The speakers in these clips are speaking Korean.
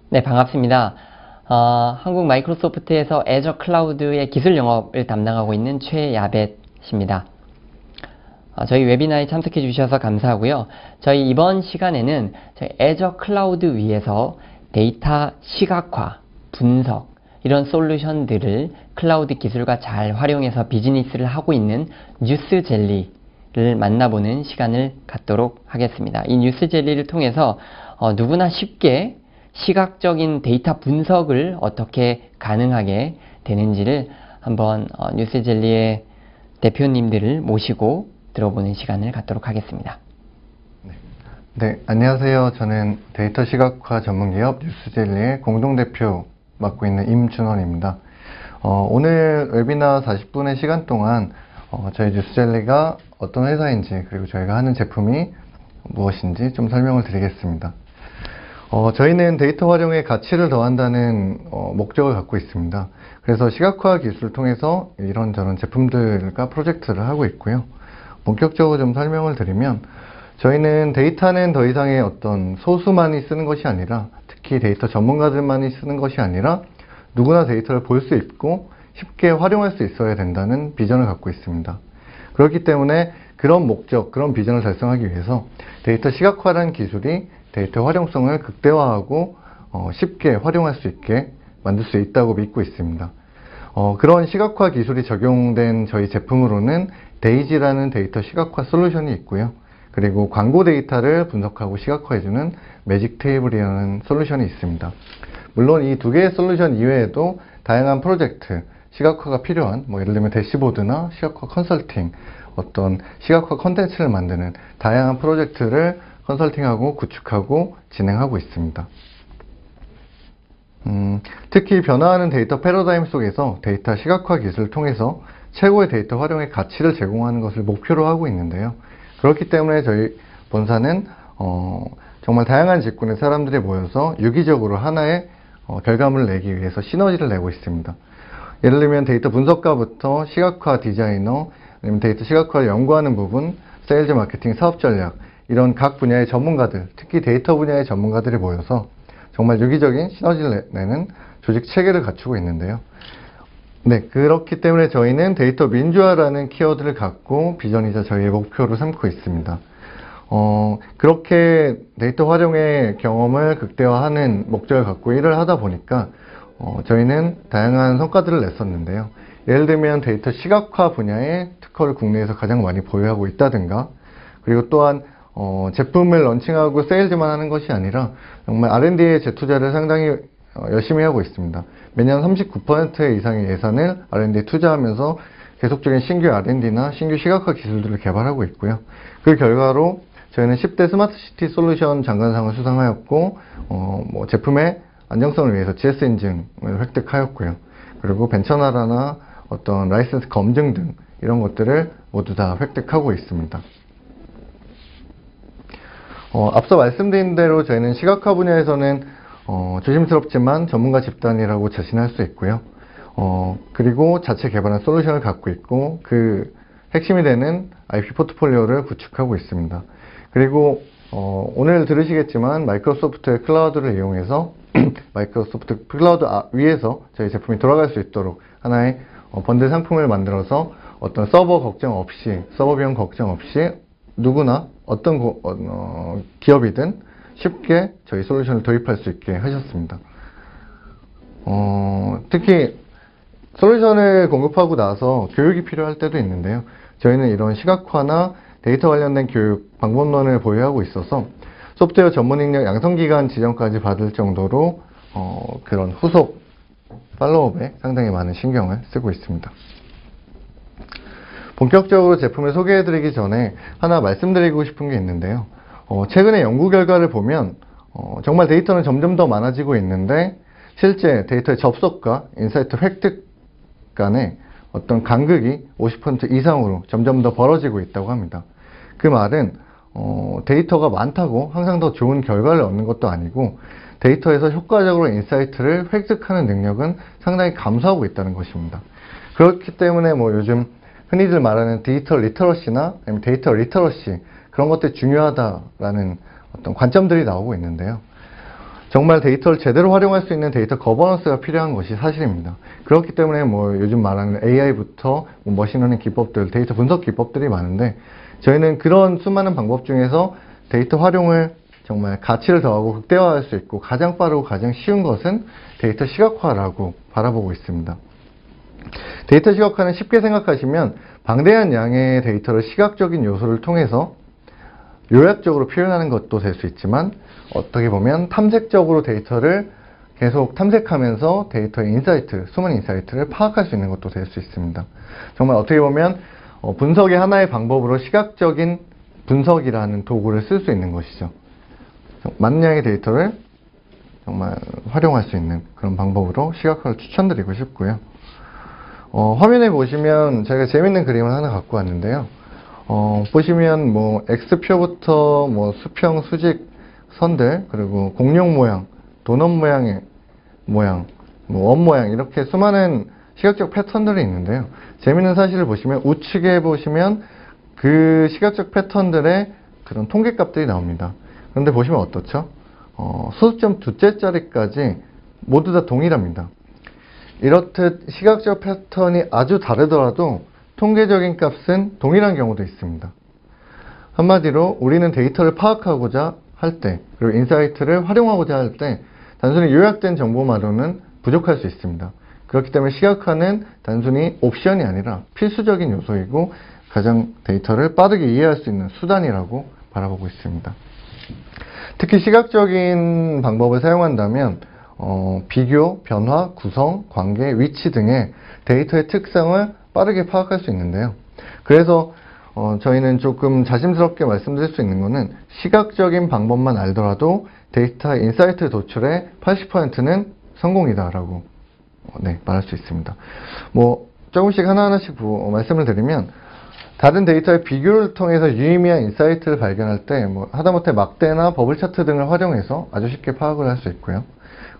네, 반갑습니다. 한국 마이크로소프트에서 애저 클라우드의 기술 영업을 담당하고 있는 최야벳입니다. 저희 웨비나에 참석해 주셔서 감사하고요. 저희 이번 시간에는 저희 애저 클라우드 위에서 데이터 시각화, 분석 이런 솔루션들을 클라우드 기술과 잘 활용해서 비즈니스를 하고 있는 뉴스젤리를 만나보는 시간을 갖도록 하겠습니다. 이 뉴스젤리를 통해서 누구나 쉽게 시각적인 데이터 분석을 어떻게 가능하게 되는지를 한번 뉴스젤리의 대표님들을 모시고 들어보는 시간을 갖도록 하겠습니다. 네, 안녕하세요. 저는 데이터 시각화 전문기업 뉴스젤리의 공동대표 맡고 있는 임준원입니다. 오늘 웨비나 40분의 시간 동안 저희 뉴스젤리가 어떤 회사인지 그리고 저희가 하는 제품이 무엇인지 좀 설명을 드리겠습니다. 저희는 데이터 활용에 가치를 더한다는 목적을 갖고 있습니다. 그래서 시각화 기술을 통해서 이런저런 제품들과 프로젝트를 하고 있고요. 본격적으로 좀 설명을 드리면 저희는 데이터는 더 이상의 어떤 소수만이 쓰는 것이 아니라, 특히 데이터 전문가들만이 쓰는 것이 아니라 누구나 데이터를 볼 수 있고 쉽게 활용할 수 있어야 된다는 비전을 갖고 있습니다. 그렇기 때문에 그런 목적, 그런 비전을 달성하기 위해서 데이터 시각화라는 기술이 데이터 활용성을 극대화하고 쉽게 활용할 수 있게 만들 수 있다고 믿고 있습니다. 그런 시각화 기술이 적용된 저희 제품으로는 데이지라는 데이터 시각화 솔루션이 있고요. 그리고 광고 데이터를 분석하고 시각화해주는 매직 테이블이라는 솔루션이 있습니다. 물론 이 두 개의 솔루션 이외에도 다양한 프로젝트, 시각화가 필요한 예를 들면 대시보드나 시각화 컨설팅, 어떤 시각화 컨텐츠를 만드는 다양한 프로젝트를 컨설팅하고 구축하고 진행하고 있습니다. 특히 변화하는 데이터 패러다임 속에서 데이터 시각화 기술을 통해서 최고의 데이터 활용의 가치를 제공하는 것을 목표로 하고 있는데요. 그렇기 때문에 저희 본사는 정말 다양한 직군의 사람들이 모여서 유기적으로 하나의 결과물을 내기 위해서 시너지를 내고 있습니다. 예를 들면 데이터 분석가부터 시각화 디자이너, 아니면 데이터 시각화를 연구하는 부분, 세일즈 마케팅, 사업 전략, 이런 각 분야의 전문가들, 특히 데이터 분야의 전문가들이 모여서 정말 유기적인 시너지를 내는 조직 체계를 갖추고 있는데요. 네, 그렇기 때문에 저희는 데이터 민주화라는 키워드를 갖고 비전이자 저희의 목표로 삼고 있습니다. 그렇게 데이터 활용의 경험을 극대화하는 목적을 갖고 일을 하다 보니까 저희는 다양한 성과들을 냈었는데요. 예를 들면 데이터 시각화 분야의 특허를 국내에서 가장 많이 보유하고 있다든가, 그리고 또한 제품을 런칭하고 세일즈만 하는 것이 아니라 정말 R&D에 재투자를 상당히 열심히 하고 있습니다. 매년 39% 이상의 예산을 R&D에 투자하면서 계속적인 신규 R&D나 신규 시각화 기술들을 개발하고 있고요. 그 결과로 저희는 10대 스마트시티 솔루션 장관상을 수상하였고, 제품의 안정성을 위해서 GS 인증을 획득하였고요. 그리고 벤처나라나 어떤 라이센스 검증 등 이런 것들을 모두 다 획득하고 있습니다. 앞서 말씀드린 대로 저희는 시각화 분야에서는 조심스럽지만 전문가 집단이라고 자신할 수 있고요. 그리고 자체 개발한 솔루션을 갖고 있고 그 핵심이 되는 IP 포트폴리오를 구축하고 있습니다. 그리고 오늘 들으시겠지만 마이크로소프트의 클라우드를 이용해서 마이크로소프트 클라우드 위에서 저희 제품이 돌아갈 수 있도록 하나의 번들 상품을 만들어서 어떤 서버 걱정 없이, 서버 비용 걱정 없이 누구나 어떤 기업이든 쉽게 저희 솔루션을 도입할 수 있게 하셨습니다. 특히 솔루션을 공급하고 나서 교육이 필요할 때도 있는데요. 저희는 이런 시각화나 데이터 관련된 교육 방법론을 보유하고 있어서 소프트웨어 전문 인력 양성기간 지정까지 받을 정도로 그런 후속 팔로우업에 상당히 많은 신경을 쓰고 있습니다. 본격적으로 제품을 소개해드리기 전에 하나 말씀드리고 싶은 게 있는데요. 최근에 연구 결과를 보면 정말 데이터는 점점 더 많아지고 있는데 실제 데이터의 접속과 인사이트 획득 간의 어떤 간극이 50% 이상으로 점점 더 벌어지고 있다고 합니다. 그 말은 데이터가 많다고 항상 더 좋은 결과를 얻는 것도 아니고 데이터에서 효과적으로 인사이트를 획득하는 능력은 상당히 감소하고 있다는 것입니다. 그렇기 때문에 요즘 흔히들 말하는 디지털 리터러시나 아니면 데이터 리터러시, 그런 것들이 중요하다라는 어떤 관점들이 나오고 있는데요. 정말 데이터를 제대로 활용할 수 있는 데이터 거버넌스가 필요한 것이 사실입니다. 그렇기 때문에 뭐 요즘 말하는 AI부터 뭐 머신러닝 기법들, 데이터 분석 기법들이 많은데, 저희는 그런 수많은 방법 중에서 데이터 활용을 정말 가치를 더하고 극대화할 수 있고 가장 빠르고 가장 쉬운 것은 데이터 시각화라고 바라보고 있습니다. 데이터 시각화는 쉽게 생각하시면 방대한 양의 데이터를 시각적인 요소를 통해서 요약적으로 표현하는 것도 될 수 있지만, 어떻게 보면 탐색적으로 데이터를 계속 탐색하면서 데이터의 인사이트, 숨은 인사이트를 파악할 수 있는 것도 될 수 있습니다. 정말 어떻게 보면 분석의 하나의 방법으로 시각적인 분석이라는 도구를 쓸 수 있는 것이죠. 많은 양의 데이터를 정말 활용할 수 있는 그런 방법으로 시각화를 추천드리고 싶고요. 화면에 보시면 제가 재밌는 그림을 하나 갖고 왔는데요. 보시면 뭐 X표부터 뭐 수평, 수직 선들, 그리고 공룡 모양, 도넛 모양의 모양, 뭐 원 모양, 이렇게 수많은 시각적 패턴들이 있는데요. 재밌는 사실을 보시면 우측에 보시면 그 시각적 패턴들의 그런 통계값들이 나옵니다. 그런데 보시면 어떻죠? 소수점 두째 자리까지 모두 다 동일합니다. 이렇듯 시각적 패턴이 아주 다르더라도 통계적인 값은 동일한 경우도 있습니다. 한마디로 우리는 데이터를 파악하고자 할 때, 그리고 인사이트를 활용하고자 할 때 단순히 요약된 정보만으로는 부족할 수 있습니다. 그렇기 때문에 시각화는 단순히 옵션이 아니라 필수적인 요소이고 가장 데이터를 빠르게 이해할 수 있는 수단이라고 바라보고 있습니다. 특히 시각적인 방법을 사용한다면 비교, 변화, 구성, 관계, 위치 등의 데이터의 특성을 빠르게 파악할 수 있는데요. 그래서 저희는 조금 자심스럽게 말씀드릴 수 있는 것은 시각적인 방법만 알더라도 데이터 인사이트 도출의 80%는 성공이다라고 말할 수 있습니다. 뭐 조금씩 하나하나씩 말씀을 드리면, 다른 데이터의 비교를 통해서 유의미한 인사이트를 발견할 때 뭐 하다못해 막대나 버블 차트 등을 활용해서 아주 쉽게 파악을 할 수 있고요.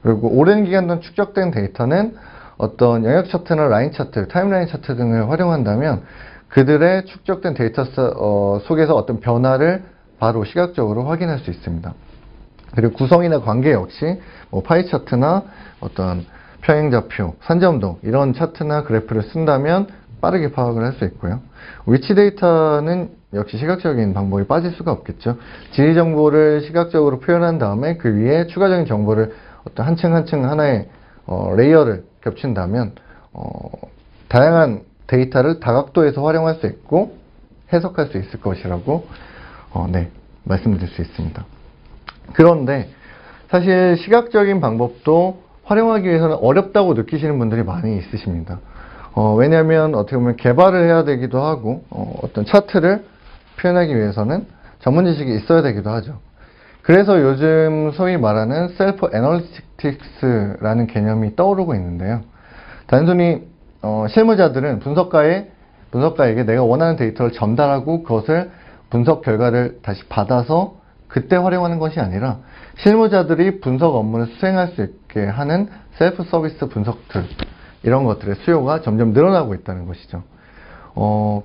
그리고 오랜 기간 동안 축적된 데이터는 어떤 영역 차트나 라인 차트, 타임라인 차트 등을 활용한다면 그들의 축적된 데이터 속에서 어떤 변화를 바로 시각적으로 확인할 수 있습니다. 그리고 구성이나 관계 역시 뭐 파이 차트나 어떤 평행좌표, 산점도 이런 차트나 그래프를 쓴다면 빠르게 파악을 할 수 있고요. 위치 데이터는 역시 시각적인 방법이 빠질 수가 없겠죠. 지리 정보를 시각적으로 표현한 다음에 그 위에 추가적인 정보를 어떤 한 층 한 층 하나의 레이어를 겹친다면 다양한 데이터를 다각도에서 활용할 수 있고 해석할 수 있을 것이라고 말씀드릴 수 있습니다. 그런데 사실 시각적인 방법도 활용하기 위해서는 어렵다고 느끼시는 분들이 많이 있으십니다. 왜냐하면 어떻게 보면 개발을 해야 되기도 하고 어떤 차트를 표현하기 위해서는 전문 지식이 있어야 되기도 하죠. 그래서 요즘 소위 말하는 셀프 애널리틱스라는 개념이 떠오르고 있는데요. 단순히 실무자들은 분석가에게 내가 원하는 데이터를 전달하고 그것을 분석 결과를 다시 받아서 그때 활용하는 것이 아니라 실무자들이 분석 업무를 수행할 수 있게 하는 셀프 서비스 분석툴, 이런 것들의 수요가 점점 늘어나고 있다는 것이죠.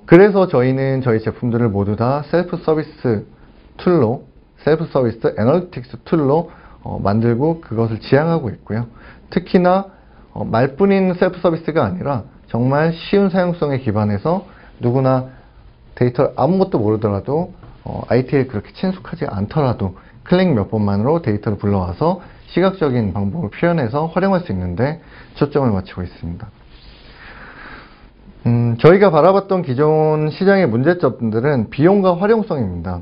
그래서 저희는 저희 제품들을 모두 다 셀프 서비스 툴로, 셀프 서비스 애널리틱스 툴로 만들고 그것을 지향하고 있고요. 특히나 말뿐인 셀프 서비스가 아니라 정말 쉬운 사용성에 기반해서 누구나 데이터를 아무것도 모르더라도 IT에 그렇게 친숙하지 않더라도 클릭 몇 번만으로 데이터를 불러와서 시각적인 방법을 표현해서 활용할 수 있는데 초점을 맞추고 있습니다. 저희가 바라봤던 기존 시장의 문제점들은 비용과 활용성입니다.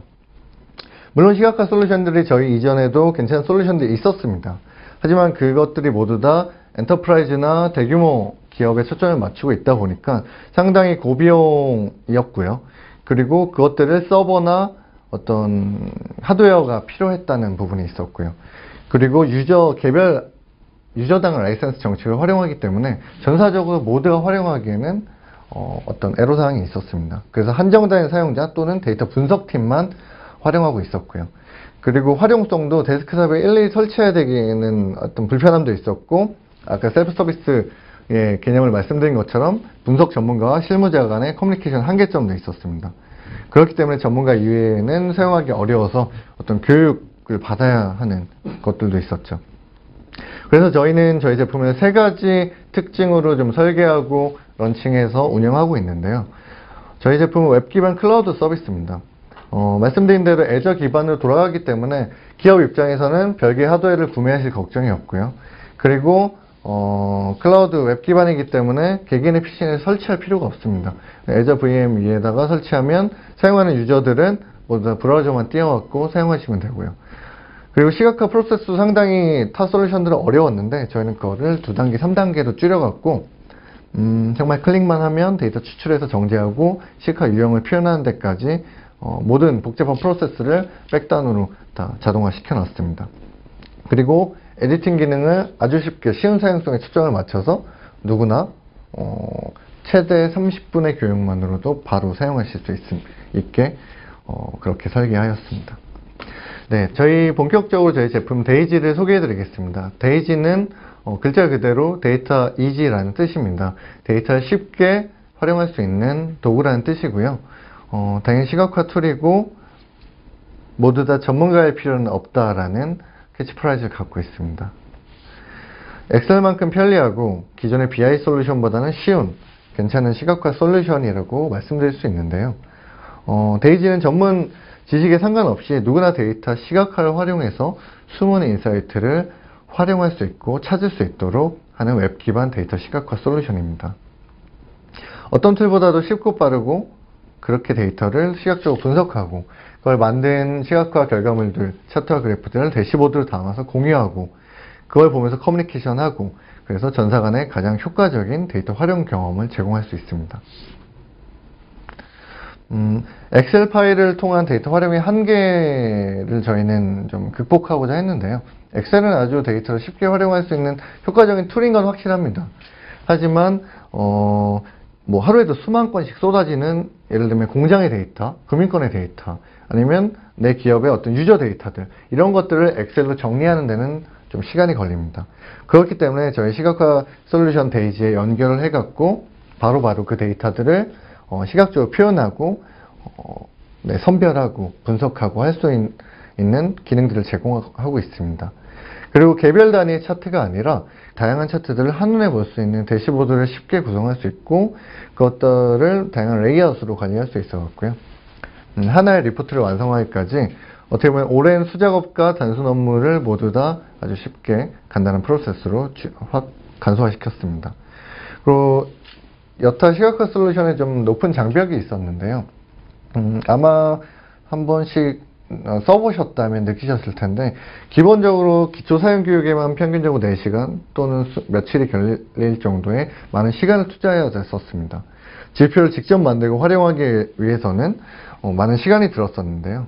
물론 시각화 솔루션들이 저희 이전에도 괜찮은 솔루션들이 있었습니다. 하지만 그것들이 모두 다 엔터프라이즈나 대규모 기업에 초점을 맞추고 있다 보니까 상당히 고비용이었고요. 그리고 그것들을 서버나 어떤 하드웨어가 필요했다는 부분이 있었고요. 그리고 개별 유저당 라이센스 정책을 활용하기 때문에 전사적으로 모두가 활용하기에는 어떤 애로사항이 있었습니다. 그래서 한정된 사용자 또는 데이터 분석팀만 활용하고 있었고요. 그리고 활용성도 데스크탑에 일일이 설치해야 되기에는 어떤 불편함도 있었고, 아까 셀프 서비스의 개념을 말씀드린 것처럼 분석 전문가와 실무자 간의 커뮤니케이션 한계점도 있었습니다. 그렇기 때문에 전문가 이외에는 사용하기 어려워서 어떤 교육을 받아야 하는 것들도 있었죠. 그래서 저희는 저희 제품을 세 가지 특징으로 좀 설계하고 런칭해서 운영하고 있는데요. 저희 제품은 웹 기반 클라우드 서비스입니다. 말씀드린 대로 애저 기반으로 돌아가기 때문에 기업 입장에서는 별개의 하드웨어를 구매하실 걱정이 없고요. 그리고 클라우드 웹 기반이기 때문에 개개인의 PC를 설치할 필요가 없습니다. 애저 VM 위에다가 설치하면 사용하는 유저들은 모두 다 브라우저만 띄워갖고 사용하시면 되고요. 그리고 시각화 프로세스도 상당히 타 솔루션들은 어려웠는데 저희는 그거를 2단계, 3단계로 줄여갖고 정말 클릭만 하면 데이터 추출해서 정제하고 시각화 유형을 표현하는 데까지 모든 복잡한 프로세스를 백단으로 다 자동화 시켜놨습니다. 그리고 에디팅 기능을 아주 쉽게 쉬운 사용성에 초점을 맞춰서 누구나 최대 30분의 교육만으로도 바로 사용하실 수 있게 그렇게 설계하였습니다. 네, 저희 본격적으로 저희 제품 데이지를 소개해 드리겠습니다. 데이지는 글자 그대로 데이터 이지라는 뜻입니다. 데이터를 쉽게 활용할 수 있는 도구라는 뜻이고요. 당연히 시각화 툴이고 모두 다 전문가일 필요는 없다라는 캐치프라이즈를 갖고 있습니다. 엑셀만큼 편리하고 기존의 BI 솔루션보다는 쉬운 괜찮은 시각화 솔루션이라고 말씀드릴 수 있는데요. 데이지는 전문 지식에 상관없이 누구나 데이터 시각화를 활용해서 숨은 인사이트를 활용할 수 있고 찾을 수 있도록 하는 웹 기반 데이터 시각화 솔루션입니다. 어떤 툴보다도 쉽고 빠르고 그렇게 데이터를 시각적으로 분석하고 그걸 만든 시각화 결과물들, 차트와 그래프들을 대시보드로 담아서 공유하고 그걸 보면서 커뮤니케이션하고 그래서 전사 간의 가장 효과적인 데이터 활용 경험을 제공할 수 있습니다. 엑셀 파일을 통한 데이터 활용의 한계를 저희는 좀 극복하고자 했는데요. 엑셀은 아주 데이터를 쉽게 활용할 수 있는 효과적인 툴인 건 확실합니다. 하지만 뭐 하루에도 수만 건씩 쏟아지는 예를 들면 공장의 데이터, 금융권의 데이터, 아니면 내 기업의 어떤 유저 데이터들 이런 것들을 엑셀로 정리하는 데는 좀 시간이 걸립니다. 그렇기 때문에 저희 시각화 솔루션 데이지에 연결을 해갖고 바로바로 그 데이터들을 시각적으로 표현하고 선별하고 분석하고 할 수 있는 기능들을 제공하고 있습니다. 그리고 개별 단위의 차트가 아니라 다양한 차트들을 한눈에 볼 수 있는 대시보드를 쉽게 구성할 수 있고 그것들을 다양한 레이아웃으로 관리할 수 있어 갖고요. 하나의 리포트를 완성하기까지 어떻게 보면 오랜 수작업과 단순 업무를 모두 다 아주 쉽게 간단한 프로세스로 확 간소화시켰습니다. 그리고 여타 시각화 솔루션에 좀 높은 장벽이 있었는데요. 아마 한 번씩 써보셨다면 느끼셨을 텐데 기본적으로 기초 사용 교육에만 평균적으로 4시간 또는 며칠이 걸릴 정도의 많은 시간을 투자해야 됐었습니다. 지표를 직접 만들고 활용하기 위해서는 많은 시간이 들었었는데요.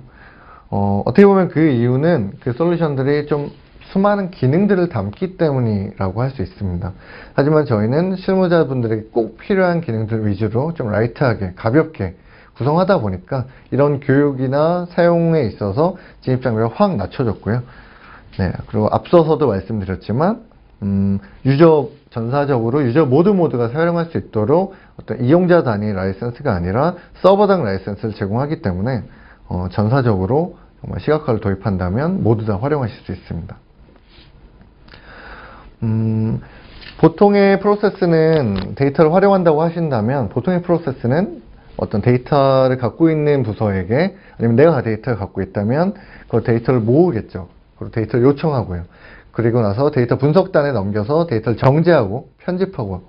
어떻게 보면 그 이유는 그 솔루션들이 좀 수많은 기능들을 담기 때문이라고 할 수 있습니다. 하지만 저희는 실무자분들에게 꼭 필요한 기능들 위주로 좀 라이트하게 가볍게 구성하다 보니까 이런 교육이나 사용에 있어서 진입장벽을 확 낮춰줬고요. 네, 그리고 앞서서도 말씀드렸지만 전사적으로 유저 모두가 사용할 수 있도록 어떤 이용자 단위 라이센스가 아니라 서버당 라이센스를 제공하기 때문에 전사적으로 정말 시각화를 도입한다면 모두 다 활용하실 수 있습니다. 보통의 프로세스는 데이터를 활용한다고 하신다면 보통의 프로세스는 어떤 데이터를 갖고 있는 부서에게 아니면 내가 데이터를 갖고 있다면 그 데이터를 모으겠죠. 그리고 데이터를 요청하고요. 그리고 나서 데이터 분석단에 넘겨서 데이터를 정제하고 편집하고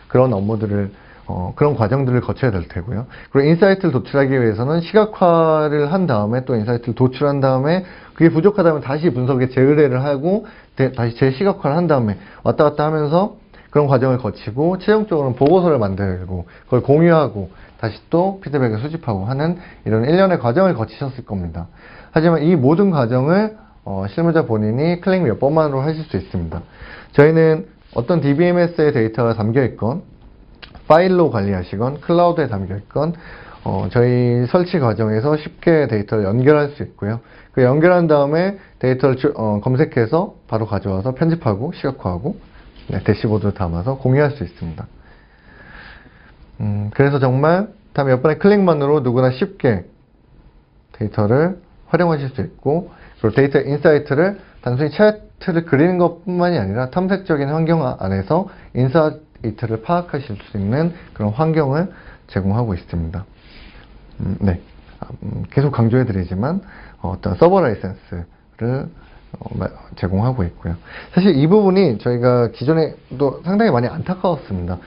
그런 업무들을 그런 과정들을 거쳐야 될 테고요. 그리고 인사이트를 도출하기 위해서는 시각화를 한 다음에 또 인사이트를 도출한 다음에 그게 부족하다면 다시 분석에 재의뢰를 하고 다시 재시각화를 한 다음에 왔다 갔다 하면서 그런 과정을 거치고 최종적으로는 보고서를 만들고 그걸 공유하고 다시 또 피드백을 수집하고 하는 이런 일련의 과정을 거치셨을 겁니다. 하지만 이 모든 과정을 실무자 본인이 클릭 몇 번만으로 하실 수 있습니다. 저희는 어떤 DBMS의 데이터가 담겨 있건 파일로 관리하시건 클라우드에 담겨 있건 저희 설치 과정에서 쉽게 데이터를 연결할 수 있고요. 그 연결한 다음에 데이터를 검색해서 바로 가져와서 편집하고 시각화하고 대시보드를 담아서 공유할 수 있습니다. 그래서 정말 단 몇 번의 클릭만으로 누구나 쉽게 데이터를 활용하실 수 있고 그리고 데이터 인사이트를 단순히 차트 인사이트를 그리는 것뿐만이 아니라 탐색적인 환경 안에서 인사이트를 파악하실 수 있는 그런 환경을 제공하고 있습니다. 네. 계속 강조해드리지만 어떤 서버 라이센스를 제공하고 있고요. 사실 이 부분이 저희가 기존에도 상당히 많이 안타까웠습니다.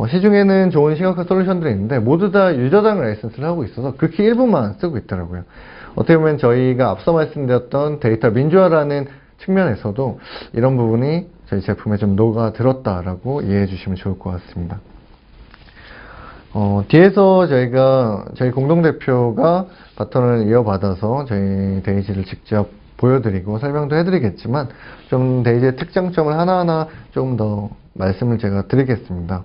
시중에는 좋은 시각화 솔루션들이 있는데 모두 다 유저당 라이센스를 하고 있어서 극히 일부만 쓰고 있더라고요. 어떻게 보면 저희가 앞서 말씀드렸던 데이터 민주화라는 측면에서도 이런 부분이 저희 제품에 좀 녹아들었다라고 이해해 주시면 좋을 것 같습니다. 뒤에서 저희 공동대표가 바톤을 이어받아서 저희 데이지를 직접 보여드리고 설명도 해드리겠지만 좀 데이지의 특장점을 하나하나 좀 더 말씀을 제가 드리겠습니다.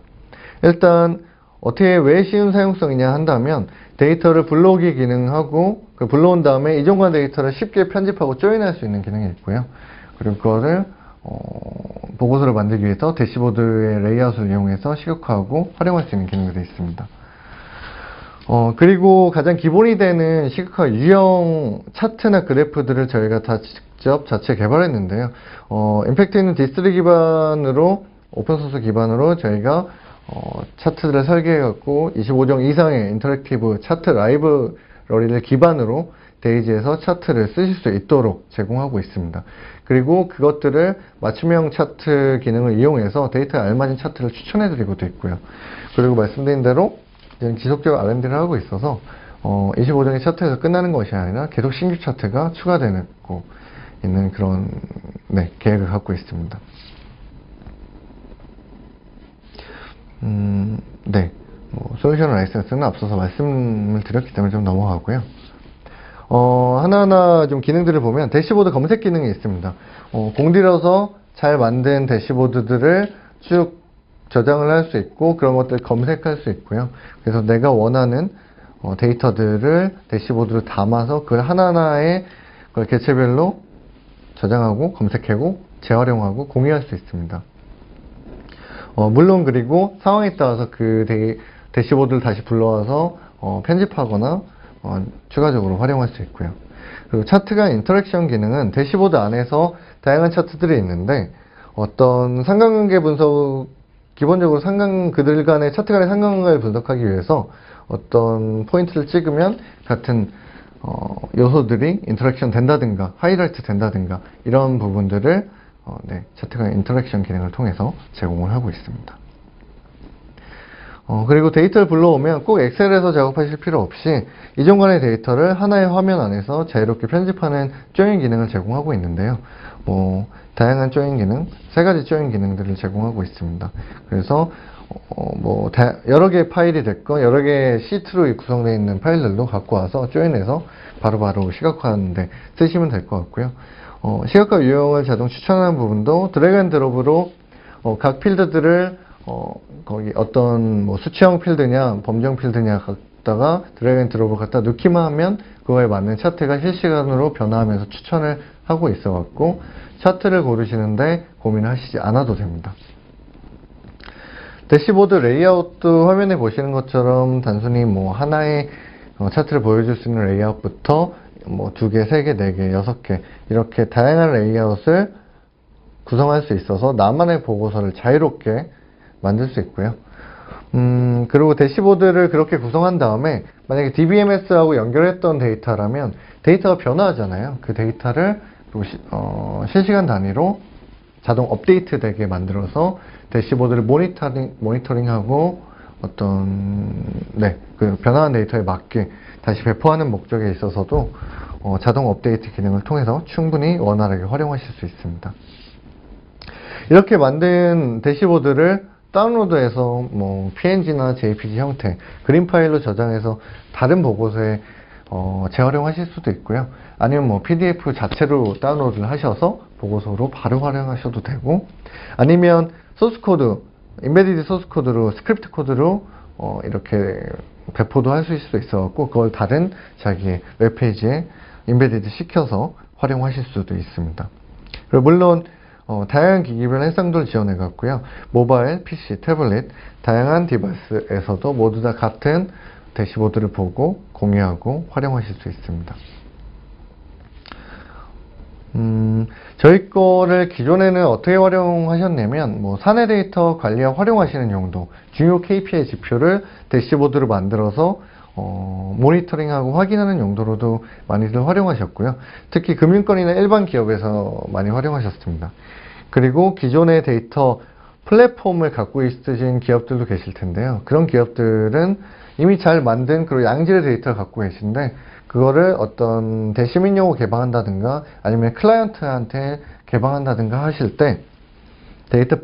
일단 어떻게 왜 쉬운 사용성이냐 한다면 데이터를 불러오기 기능하고 그 불러온 다음에 이전과 데이터를 쉽게 편집하고 조인할 수 있는 기능이 있고요. 그리고 그거를 보고서를 만들기 위해서 대시보드의 레이아웃을 이용해서 시각화하고 활용할 수 있는 기능들이 있습니다. 그리고 가장 기본이 되는 시각화 유형 차트나 그래프들을 저희가 다 직접 자체 개발했는데요. 임팩트 있는 디스트리 기반으로 오픈소스 기반으로 저희가 차트들을 설계해갖고 25종 이상의 인터랙티브 차트 라이브러리를 기반으로 데이지에서 차트를 쓰실 수 있도록 제공하고 있습니다. 그리고 그것들을 맞춤형 차트 기능을 이용해서 데이터에 알맞은 차트를 추천해드리고도 있고요. 그리고 말씀드린 대로 지속적으로 R&D를 하고 있어서 25종의 차트에서 끝나는 것이 아니라 계속 신규 차트가 추가되고 있는 그런 계획을 갖고 있습니다. 솔루션 라이센스는 앞서서 말씀을 드렸기 때문에 좀 넘어가고요. 하나하나 좀 기능들을 보면 대시보드 검색 기능이 있습니다. 공들여서 잘 만든 대시보드들을 쭉 저장을 할 수 있고 그런 것들을 검색할 수 있고요. 그래서 내가 원하는 데이터들을 대시보드로 담아서 그걸 하나하나의 걸 개체별로 저장하고 검색하고 재활용하고 공유할 수 있습니다. 물론 그리고 상황에 따라서 그 대시보드를 다시 불러와서 편집하거나 추가적으로 활용할 수 있고요. 그리고 차트 간 인터랙션 기능은 대시보드 안에서 다양한 차트들이 있는데 어떤 상관관계 분석, 기본적으로 그들 간의 차트 간의 상관관계를 분석하기 위해서 어떤 포인트를 찍으면 같은 요소들이 인터랙션 된다든가 하이라이트 된다든가 이런 부분들을 차트 간 인터랙션 기능을 통해서 제공을 하고 있습니다. 그리고 데이터를 불러오면 꼭 엑셀에서 작업하실 필요 없이 이전간의 데이터를 하나의 화면 안에서 자유롭게 편집하는 조인 기능을 제공하고 있는데요. 다양한 조인 기능, 3가지 조인 기능들을 제공하고 있습니다. 그래서 여러 개의 파일이 됐건 여러 개의 시트로 구성되어 있는 파일들도 갖고 와서 조인해서 바로바로 시각화하는데 쓰시면 될 것 같고요. 시각화 유형을 자동 추천하는 부분도 드래그 앤 드롭으로 각 필드들을 거기 어떤 수치형 필드냐 범정 필드냐 갖다가 드래그 앤 드롭을 갖다 넣기만 하면 그거에 맞는 차트가 실시간으로 변화하면서 추천을 하고 있어 갖고 차트를 고르시는데 고민하시지 않아도 됩니다. 대시보드 레이아웃도 화면에 보시는 것처럼 단순히 하나의 차트를 보여줄 수 있는 레이아웃부터 2개, 3개, 4개, 6개 이렇게 다양한 레이아웃을 구성할 수 있어서 나만의 보고서를 자유롭게 만들 수 있고요. 그리고 대시보드를 그렇게 구성한 다음에 만약에 DBMS하고 연결했던 데이터라면 데이터가 변화하잖아요. 그 데이터를 실시간 단위로 자동 업데이트 되게 만들어서 대시보드를 모니터링하고 그 변화한 데이터에 맞게 다시 배포하는 목적에 있어서도 자동 업데이트 기능을 통해서 충분히 원활하게 활용하실 수 있습니다. 이렇게 만든 대시보드를 다운로드해서 PNG나 JPG 형태, 그림 파일로 저장해서 다른 보고서에 재활용하실 수도 있고요. 아니면 PDF 자체로 다운로드를 하셔서 보고서로 바로 활용하셔도 되고, 아니면 소스코드, 인베디드 소스코드로, 스크립트 코드로 이렇게 배포도 할 수 있을 수 있어갖고 그걸 다른 자기의 웹페이지에 인베디드 시켜서 활용하실 수도 있습니다. 그리고 물론 다양한 기기별 해상도를 지원해 갖고요. 모바일, PC, 태블릿, 다양한 디바이스에서도 모두 다 같은 대시보드를 보고 공유하고 활용하실 수 있습니다. 저희 거를 기존에는 어떻게 활용하셨냐면, 뭐, 사내 데이터 관리에 활용하시는 용도, 중요 KPI 지표를 대시보드로 만들어서, 모니터링하고 확인하는 용도로도 많이들 활용하셨고요. 특히 금융권이나 일반 기업에서 많이 활용하셨습니다. 그리고 기존의 데이터 플랫폼을 갖고 있으신 기업들도 계실 텐데요. 그런 기업들은 이미 잘 만든 그리고 양질의 데이터를 갖고 계신데, 그거를 어떤 대시민용으로 개방한다든가 아니면 클라이언트한테 개방한다든가 하실 때 데이터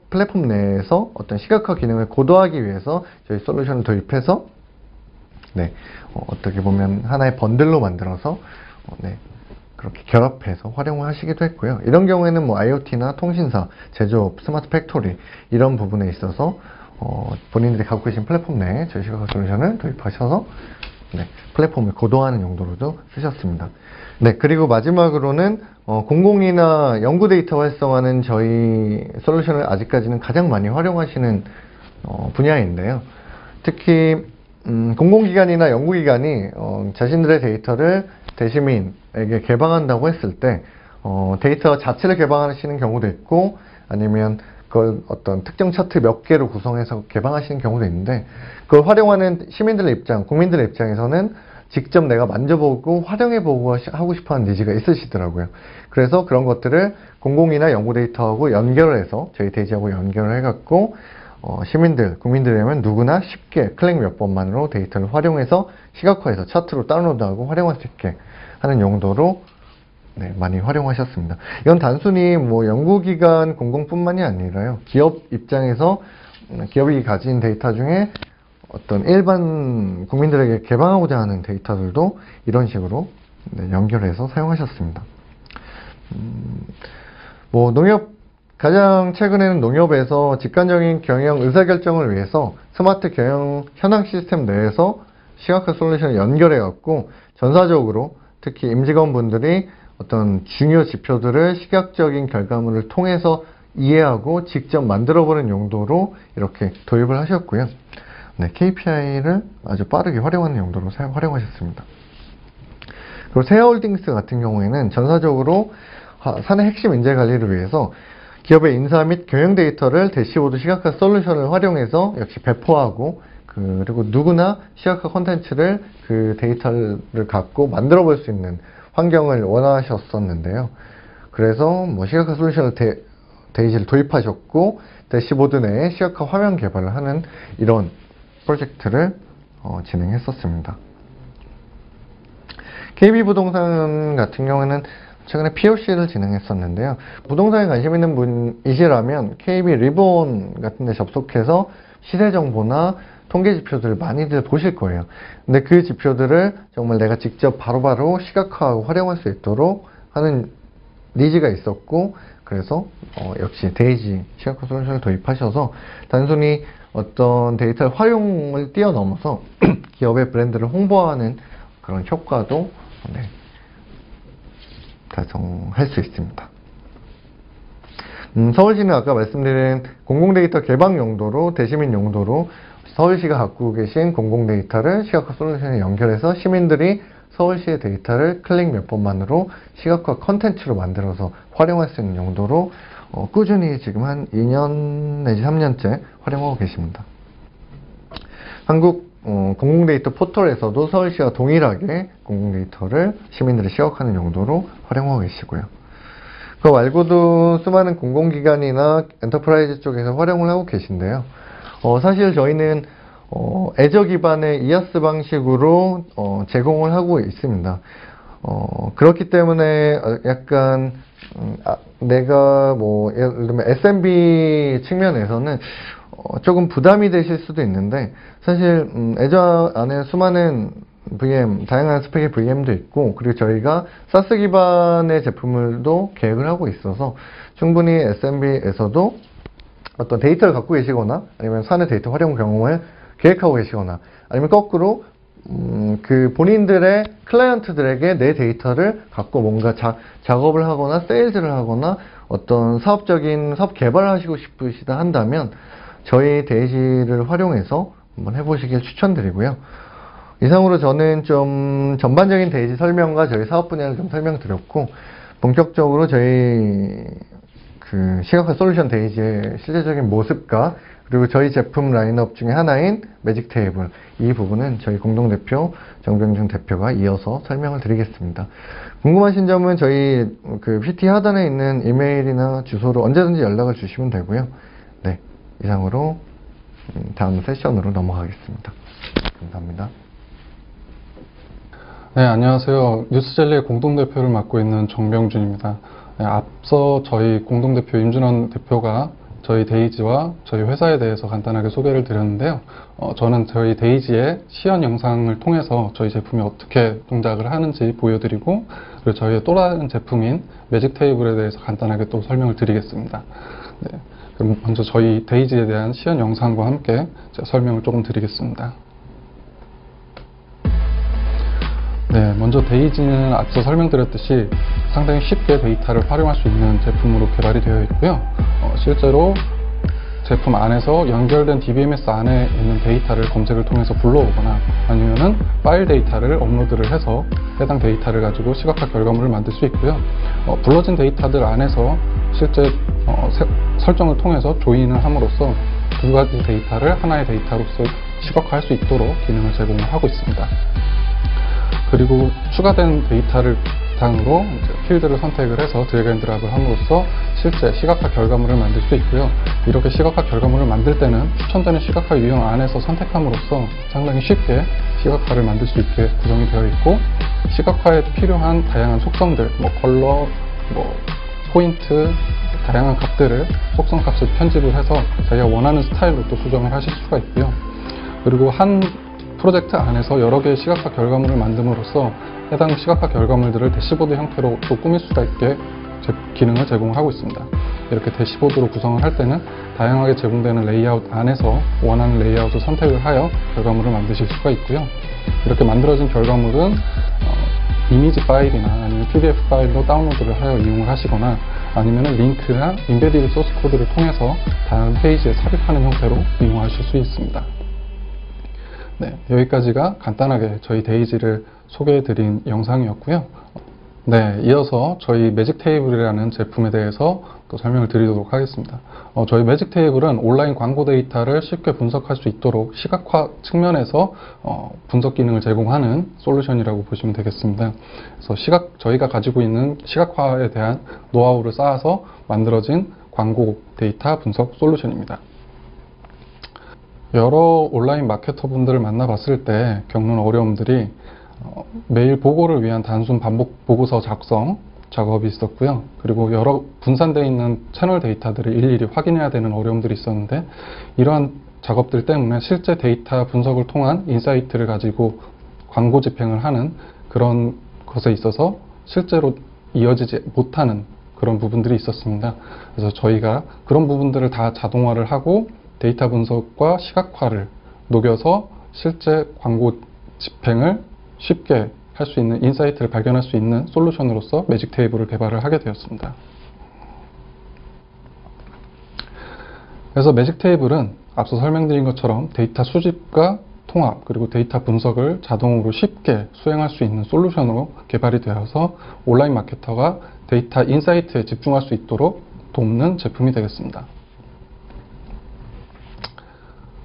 플랫폼 내에서 어떤 시각화 기능을 고도화하기 위해서 저희 솔루션을 도입해서 어떻게 보면 하나의 번들로 만들어서 그렇게 결합해서 활용을 하시기도 했고요. 이런 경우에는 뭐 IoT나 통신사, 제조업, 스마트 팩토리 이런 부분에 있어서 본인들이 갖고 계신 플랫폼 내에 저희 시각화 솔루션을 도입하셔서 플랫폼을 고도화하는 용도로도 쓰셨습니다. 그리고 마지막으로는 공공이나 연구 데이터 활성화는 저희 솔루션을 아직까지는 가장 많이 활용하시는 분야인데요. 특히 공공기관이나 연구기관이 자신들의 데이터를 대시민에게 개방한다고 했을 때 데이터 자체를 개방하시는 경우도 있고 아니면 그걸 어떤 특정 차트 몇 개로 구성해서 개방하시는 경우도 있는데 그걸 활용하는 시민들의 입장, 국민들의 입장에서는 직접 내가 만져보고 활용해보고 하고 싶어하는 니즈가 있으시더라고요. 그래서 그런 것들을 공공이나 연구 데이터하고 연결을 해서 저희 대지하고 연결을 해갖고 시민들, 국민들이라면 누구나 쉽게 클릭 몇 번만으로 데이터를 활용해서 시각화해서 차트로 다운로드하고 활용할 수 있게 하는 용도로 많이 활용하셨습니다. 이건 단순히 뭐 연구기관, 공공뿐만이 아니라요. 기업 입장에서 기업이 가진 데이터 중에 어떤 일반 국민들에게 개방하고자 하는 데이터들도 이런 식으로 연결해서 사용하셨습니다. 뭐 가장 최근에는 농협에서 직관적인 경영 의사결정을 위해서 스마트 경영 현황 시스템 내에서 시각화 솔루션을 연결해 갖고 전사적으로 특히 임직원분들이 어떤 중요 지표들을 시각적인 결과물을 통해서 이해하고 직접 만들어보는 용도로 이렇게 도입을 하셨고요. KPI를 아주 빠르게 활용하는 용도로 활용하셨습니다. 그리고 세아홀딩스 같은 경우에는 전사적으로 사내 핵심 인재 관리를 위해서 기업의 인사 및 경영 데이터를 대시보드 시각화 솔루션을 활용해서 역시 배포하고 그리고 누구나 시각화 콘텐츠를 그 데이터를 갖고 만들어 볼 수 있는 환경을 원하셨었는데요. 그래서 뭐 시각화 솔루션을 데이지를 도입하셨고 대시보드 내에 시각화 화면 개발을 하는 이런 프로젝트를 진행했었습니다. KB부동산 같은 경우에는 최근에 POC를 진행했었는데요. 부동산에 관심 있는 분이시라면 KB 리본 같은 데 접속해서 시세 정보나 통계 지표들을 많이들 보실 거예요. 근데 그 지표들을 정말 내가 직접 바로바로 시각화하고 활용할 수 있도록 하는 니즈가 있었고 그래서 역시 데이지 시각화 솔루션을 도입하셔서 단순히 어떤 데이터의 활용을 뛰어넘어서 기업의 브랜드를 홍보하는 그런 효과도 달성할 수 있습니다. 서울시는 아까 말씀드린 공공데이터 개방 용도로 대시민 용도로 서울시가 갖고 계신 공공데이터를 시각화 솔루션에 연결해서 시민들이 서울시의 데이터를 클릭 몇 번만으로 시각화 컨텐츠로 만들어서 활용할 수 있는 용도로 꾸준히 지금 한 2년 내지 3년째 활용하고 계십니다. 한국 공공데이터 포털에서도 서울시와 동일하게 공공데이터를 시민들이 시각화하는 용도로 활용하고 계시고요. 그 말고도 수많은 공공기관이나 엔터프라이즈 쪽에서 활용을 하고 계신데요. 사실 저희는 애저 기반의 이아스 방식으로 제공을 하고 있습니다. 그렇기 때문에 약간 내가 뭐 예를 들면 SMB 측면에서는 조금 부담이 되실 수도 있는데 사실 애저 안에 수많은 VM, 다양한 스펙의 VM도 있고 그리고 저희가 사스 기반의 제품을도 계획을 하고 있어서 충분히 SMB에서도 어떤 데이터를 갖고 계시거나 아니면 사내 데이터 활용 경험을 계획하고 계시거나 아니면 거꾸로 그 본인들의 클라이언트들에게 내 데이터를 갖고 뭔가 작업을 하거나 세일즈를 하거나 어떤 사업적인 사업 개발을 하시고 싶으시다 한다면 저희 데이지를 활용해서 한번 해보시길 추천드리고요. 이상으로 저는 좀 전반적인 데이지 설명과 저희 사업 분야를 좀 설명드렸고 본격적으로 저희 그 시각화 솔루션 데이지의 실제적인 모습과 그리고 저희 제품 라인업 중에 하나인 매직 테이블, 이 부분은 저희 공동대표 정병준 대표가 이어서 설명을 드리겠습니다. 궁금하신 점은 저희 그 PT 하단에 있는 이메일이나 주소로 언제든지 연락을 주시면 되고요. 네, 이상으로 다음 세션으로 넘어가겠습니다. 감사합니다. 네, 안녕하세요. 뉴스젤리의 공동대표를 맡고 있는 정병준입니다. 네, 앞서 저희 공동대표 임준원 대표가 저희 데이지와 저희 회사에 대해서 간단하게 소개를 드렸는데요. 저는 저희 데이지의 시연 영상을 통해서 저희 제품이 어떻게 동작을 하는지 보여드리고, 그리고 저희의 또 다른 제품인 매직 테이블에 대해서 간단하게 또 설명을 드리겠습니다. 네, 그럼 먼저 저희 데이지에 대한 시연 영상과 함께 제가 설명을 조금 드리겠습니다. 네, 먼저 데이지는 앞서 설명드렸듯이 상당히 쉽게 데이터를 활용할 수 있는 제품으로 개발이 되어 있고요. 실제로 제품 안에서 연결된 DBMS 안에 있는 데이터를 검색을 통해서 불러오거나 아니면은 파일 데이터를 업로드를 해서 해당 데이터를 가지고 시각화 결과물을 만들 수 있고요. 불러진 데이터들 안에서 실제 설정을 통해서 조인을 함으로써 두 가지 데이터를 하나의 데이터로서 시각화할 수 있도록 기능을 제공을 하고 있습니다. 그리고 추가된 데이터를 바탕으로 필드를 선택을 해서 드래그 앤 드랍을 함으로써 실제 시각화 결과물을 만들 수 있고요. 이렇게 시각화 결과물을 만들 때는 추천되는 시각화 유형 안에서 선택함으로써 상당히 쉽게 시각화를 만들 수 있게 구성이 되어 있고, 시각화에 필요한 다양한 속성들, 컬러, 포인트, 다양한 값들을 속성 값을 편집을 해서 자기가 원하는 스타일로 또 수정을 하실 수가 있고요. 그리고 한 프로젝트 안에서 여러 개의 시각화 결과물을 만듦으로써 해당 시각화 결과물들을 대시보드 형태로 또 꾸밀 수가 있게 기능을 제공하고 있습니다. 이렇게 대시보드로 구성을 할 때는 다양하게 제공되는 레이아웃 안에서 원하는 레이아웃을 선택을 하여 결과물을 만드실 수가 있고요. 이렇게 만들어진 결과물은 이미지 파일이나 아니면 PDF 파일로 다운로드를 하여 이용을 하시거나 아니면 링크나 인베디드 소스 코드를 통해서 다른 페이지에 삽입하는 형태로 이용하실 수 있습니다. 네, 여기까지가 간단하게 저희 데이지를 소개해드린 영상이었고요. 네, 이어서 저희 매직 테이블이라는 제품에 대해서 또 설명을 드리도록 하겠습니다. 저희 매직 테이블은 온라인 광고 데이터를 쉽게 분석할 수 있도록 시각화 측면에서 분석 기능을 제공하는 솔루션이라고 보시면 되겠습니다. 그래서 저희가 가지고 있는 시각화에 대한 노하우를 쌓아서 만들어진 광고 데이터 분석 솔루션입니다. 여러 온라인 마케터 분들을 만나봤을 때 겪는 어려움들이 메일 보고를 위한 단순 반복 보고서 작성 작업이 있었고요. 그리고 여러 분산되어 있는 채널 데이터들을 일일이 확인해야 되는 어려움들이 있었는데, 이러한 작업들 때문에 실제 데이터 분석을 통한 인사이트를 가지고 광고 집행을 하는 그런 것에 있어서 실제로 이어지지 못하는 그런 부분들이 있었습니다. 그래서 저희가 그런 부분들을 다 자동화를 하고 데이터 분석과 시각화를 녹여서 실제 광고 집행을 쉽게 할 수 있는, 인사이트를 발견할 수 있는 솔루션으로서 매직 테이블을 개발을 하게 되었습니다. 그래서 매직 테이블은 앞서 설명드린 것처럼 데이터 수집과 통합, 그리고 데이터 분석을 자동으로 쉽게 수행할 수 있는 솔루션으로 개발이 되어서 온라인 마케터가 데이터 인사이트에 집중할 수 있도록 돕는 제품이 되겠습니다.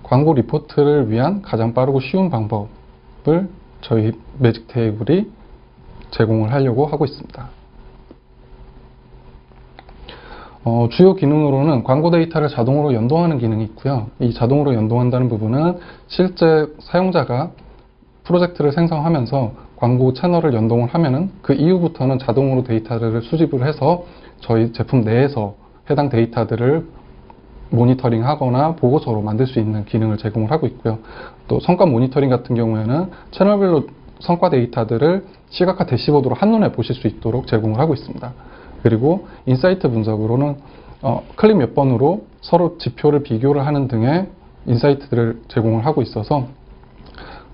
광고 리포트를 위한 가장 빠르고 쉬운 방법을 저희 매직 테이블이 제공을 하려고 하고 있습니다. 주요 기능으로는 광고 데이터를 자동으로 연동하는 기능이 있고요. 이 자동으로 연동한다는 부분은 실제 사용자가 프로젝트를 생성하면서 광고 채널을 연동을 하면은 그 이후부터는 자동으로 데이터를 수집을 해서 저희 제품 내에서 해당 데이터들을 모니터링 하거나 보고서로 만들 수 있는 기능을 제공을 하고 있고요. 또 성과 모니터링 같은 경우에는 채널별로 성과 데이터들을 시각화 대시보드로 한눈에 보실 수 있도록 제공을 하고 있습니다. 그리고 인사이트 분석으로는 클릭 몇 번으로 서로 지표를 비교를 하는 등의 인사이트들을 제공을 하고 있어서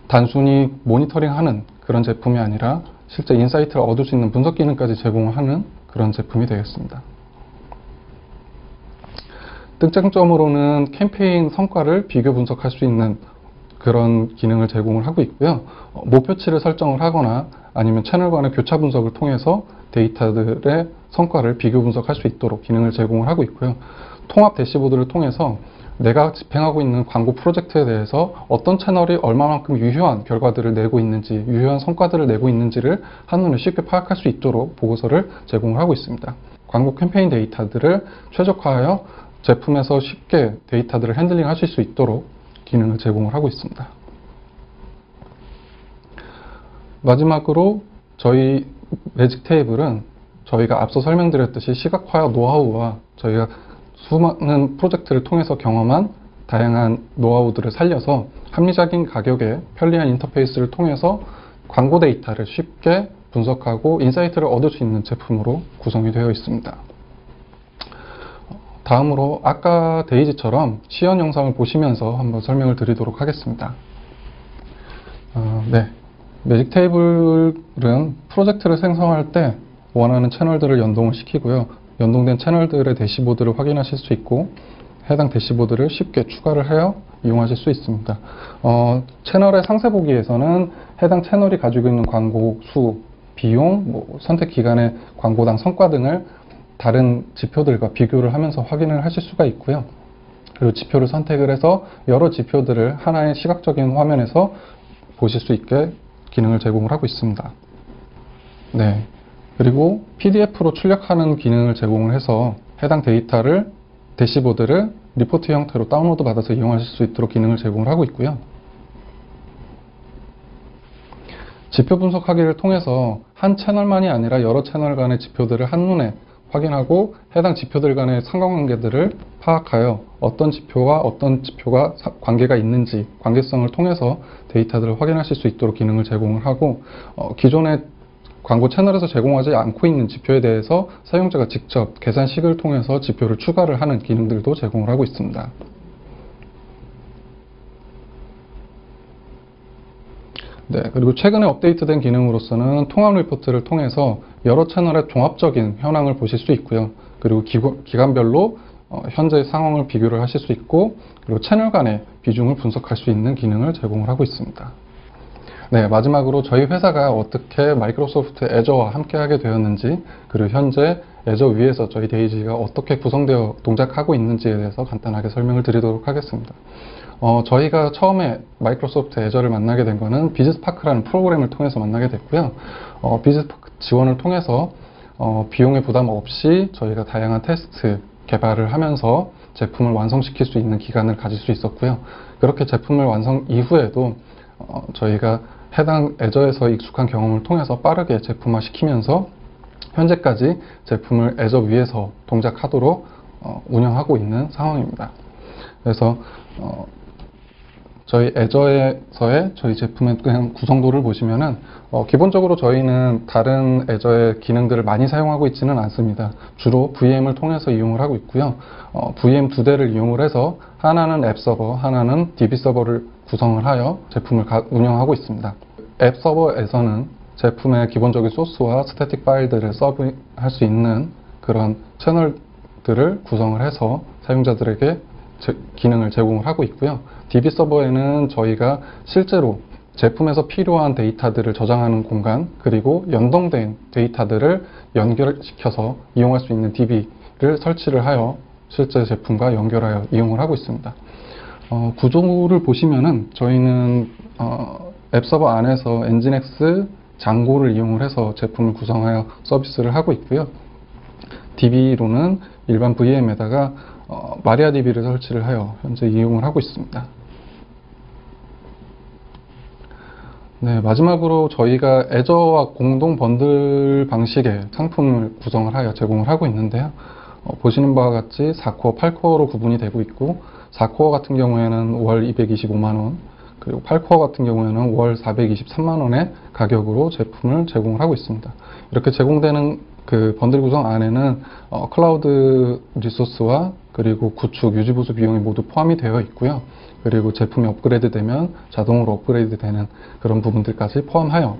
단순히 모니터링하는 그런 제품이 아니라 실제 인사이트를 얻을 수 있는 분석 기능까지 제공을 하는 그런 제품이 되겠습니다. 특장점으로는 캠페인 성과를 비교 분석할 수 있는 그런 기능을 제공을 하고 있고요. 목표치를 설정을 하거나 아니면 채널 간의 교차 분석을 통해서 데이터들의 성과를 비교 분석할 수 있도록 기능을 제공을 하고 있고요. 통합 대시보드를 통해서 내가 집행하고 있는 광고 프로젝트에 대해서 어떤 채널이 얼마만큼 유효한 결과들을 내고 있는지, 유효한 성과들을 내고 있는지를 한눈에 쉽게 파악할 수 있도록 보고서를 제공을 하고 있습니다. 광고 캠페인 데이터들을 최적화하여 제품에서 쉽게 데이터들을 핸들링 하실 수 있도록 기능을 제공을 하고 있습니다. 마지막으로 저희 매직 테이블은 저희가 앞서 설명드렸듯이 시각화 노하우와 저희가 수많은 프로젝트를 통해서 경험한 다양한 노하우들을 살려서 합리적인 가격에 편리한 인터페이스를 통해서 광고 데이터를 쉽게 분석하고 인사이트를 얻을 수 있는 제품으로 구성이 되어 있습니다. 다음으로 아까 데이지처럼 시연 영상을 보시면서 한번 설명을 드리도록 하겠습니다. 매직 테이블은 프로젝트를 생성할 때 원하는 채널들을 연동을 시키고요. 연동된 채널들의 대시보드를 확인하실 수 있고 해당 대시보드를 쉽게 추가를 하여 이용하실 수 있습니다. 채널의 상세 보기에서는 해당 채널이 가지고 있는 광고 수, 비용, 선택 기간의 광고당 성과 등을 다른 지표들과 비교를 하면서 확인을 하실 수가 있고요. 그리고 지표를 선택을 해서 여러 지표들을 하나의 시각적인 화면에서 보실 수 있게 기능을 제공을 하고 있습니다. 네. 그리고 PDF로 출력하는 기능을 제공을 해서 해당 데이터를 대시보드를 리포트 형태로 다운로드 받아서 이용하실 수 있도록 기능을 제공을 하고 있고요. 지표 분석하기를 통해서 한 채널만이 아니라 여러 채널 간의 지표들을 한눈에 확인하고 해당 지표들 간의 상관관계들을 파악하여 어떤 지표와 어떤 지표가 관계가 있는지 관계성을 통해서 데이터들을 확인하실 수 있도록 기능을 제공을 하고 기존의 광고 채널에서 제공하지 않고 있는 지표에 대해서 사용자가 직접 계산식을 통해서 지표를 추가를 하는 기능들도 제공을 하고 있습니다. 네, 그리고 최근에 업데이트된 기능으로서는 통합 리포트를 통해서 여러 채널의 종합적인 현황을 보실 수 있고요. 그리고 기간별로 현재 상황을 비교를 하실 수 있고 그리고 채널 간의 비중을 분석할 수 있는 기능을 제공을 하고 있습니다. 네, 마지막으로 저희 회사가 어떻게 마이크로소프트 애저와 함께 하게 되었는지 그리고 현재 애저 위에서 저희 데이지가 어떻게 구성되어 동작하고 있는지에 대해서 간단하게 설명을 드리도록 하겠습니다. 저희가 처음에 마이크로소프트 애저를 만나게 된 거는 비즈스파크라는 프로그램을 통해서 만나게 됐고요. 비즈스파크 지원을 통해서 비용의 부담 없이 저희가 다양한 테스트 개발을 하면서 제품을 완성시킬 수 있는 기간을 가질 수 있었고요. 그렇게 제품을 완성 이후에도 저희가 해당 애저에서 익숙한 경험을 통해서 빠르게 제품화 시키면서 현재까지 제품을 애저 위에서 동작하도록 운영하고 있는 상황입니다. 그래서 저희 애저에서의 저희 제품의 그냥 구성도를 보시면은 기본적으로 저희는 다른 애저의 기능들을 많이 사용하고 있지는 않습니다. 주로 VM을 통해서 이용을 하고 있고요. VM 두 대를 이용을 해서 하나는 앱 서버, 하나는 DB 서버를 구성을 하여 제품을 운영하고 있습니다. 앱 서버에서는 제품의 기본적인 소스와 스태틱 파일들을 서브할 수 있는 그런 채널들을 구성을 해서 사용자들에게 기능을 제공을 하고 있고요. DB 서버에는 저희가 실제로 제품에서 필요한 데이터들을 저장하는 공간 그리고 연동된 데이터들을 연결시켜서 이용할 수 있는 DB를 설치를 하여 실제 제품과 연결하여 이용을 하고 있습니다. 구조를 보시면은 저희는 앱 서버 안에서 엔진엑스 장고를 이용을 해서 제품을 구성하여 서비스를 하고 있고요. DB로는 일반 VM에다가 마리아DB를 설치를 하여 현재 이용을 하고 있습니다. 네, 마지막으로 저희가 애저와 공동 번들 방식의 상품을 구성을 하여 제공을 하고 있는데요. 보시는 바와 같이 4코어, 8코어로 구분이 되고 있고 4코어 같은 경우에는 월 225만원 그리고 8코어 같은 경우에는 월 423만원의 가격으로 제품을 제공을 하고 있습니다. 이렇게 제공되는 그 번들 구성 안에는 클라우드 리소스와 그리고 구축, 유지 보수 비용이 모두 포함이 되어 있고요. 그리고 제품이 업그레이드 되면 자동으로 업그레이드 되는 그런 부분들까지 포함하여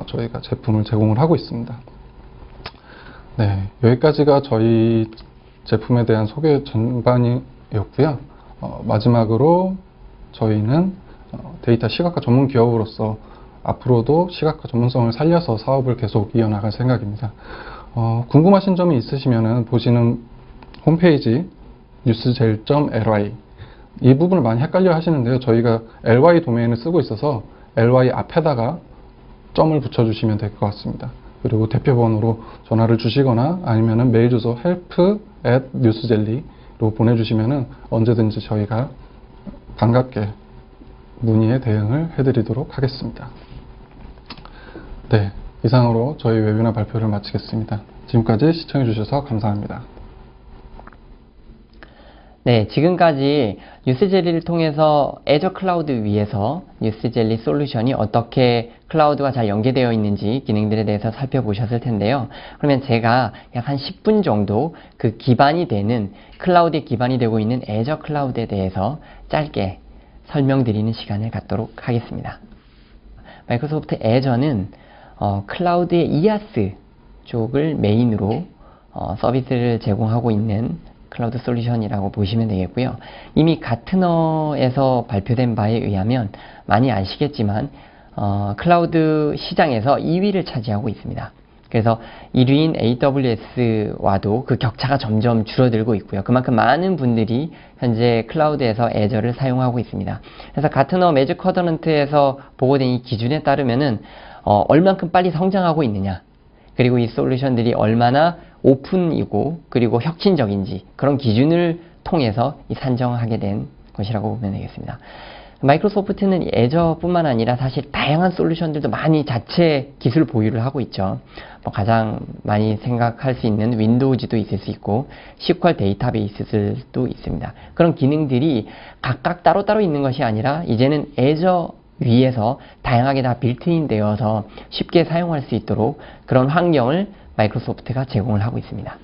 저희가 제품을 제공을 하고 있습니다. 네, 여기까지가 저희 제품에 대한 소개 전반이었고요. 마지막으로 저희는 데이터 시각화 전문 기업으로서 앞으로도 시각화 전문성을 살려서 사업을 계속 이어나갈 생각입니다. 궁금하신 점이 있으시면은 보시는 홈페이지 newsgel.ly 이 부분을 많이 헷갈려 하시는데요. 저희가 ly 도메인을 쓰고 있어서 ly 앞에다가 점을 붙여주시면 될 것 같습니다. 그리고 대표번호로 전화를 주시거나 아니면은 메일 주소 help@newsjelly로 보내주시면은 언제든지 저희가 반갑게 문의에 대응을 해드리도록 하겠습니다. 네, 이상으로 저희 웨비나 발표를 마치겠습니다. 지금까지 시청해주셔서 감사합니다. 네, 지금까지 뉴스젤리를 통해서 애저 클라우드 위에서 뉴스젤리 솔루션이 어떻게 클라우드와 잘 연계되어 있는지 기능들에 대해서 살펴보셨을 텐데요. 그러면 제가 약 한 10분 정도 그 기반이 되는 클라우드에 기반이 되고 있는 애저 클라우드에 대해서 짧게 설명드리는 시간을 갖도록 하겠습니다. 마이크로소프트 애저는 클라우드의 이아스 쪽을 메인으로 서비스를 제공하고 있는 클라우드 솔루션이라고 보시면 되겠고요. 이미 가트너에서 발표된 바에 의하면 많이 아시겠지만 클라우드 시장에서 2위를 차지하고 있습니다. 그래서 1위인 AWS와도 그 격차가 점점 줄어들고 있고요. 그만큼 많은 분들이 현재 클라우드에서 애저를 사용하고 있습니다. 그래서 가트너 매직 쿼드런트에서 보고된 이 기준에 따르면은 얼만큼 빨리 성장하고 있느냐, 그리고 이 솔루션들이 얼마나 오픈이고 그리고 혁신적인지 그런 기준을 통해서 산정하게 된 것이라고 보면 되겠습니다. 마이크로소프트는 애저뿐만 아니라 사실 다양한 솔루션들도 많이 자체 기술 보유를 하고 있죠. 가장 많이 생각할 수 있는 윈도우즈도 있을 수 있고 SQL 데이터베이스들도 있습니다. 그런 기능들이 각각 따로따로 있는 것이 아니라 이제는 애저 위에서 다양하게 다 빌트인 되어서 쉽게 사용할 수 있도록 그런 환경을 마이크로소프트가 제공을 하고 있습니다.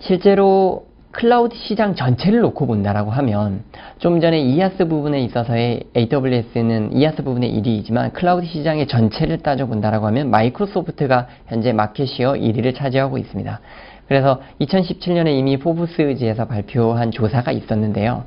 실제로 클라우드 시장 전체를 놓고 본다라고 하면 좀 전에 이아스 부분에 있어서의 AWS는 이아스 부분의 1위이지만 클라우드 시장의 전체를 따져본다라고 하면 마이크로소프트가 현재 마켓시어 1위를 차지하고 있습니다. 그래서 2017년에 이미 포브스지에서 발표한 조사가 있었는데요.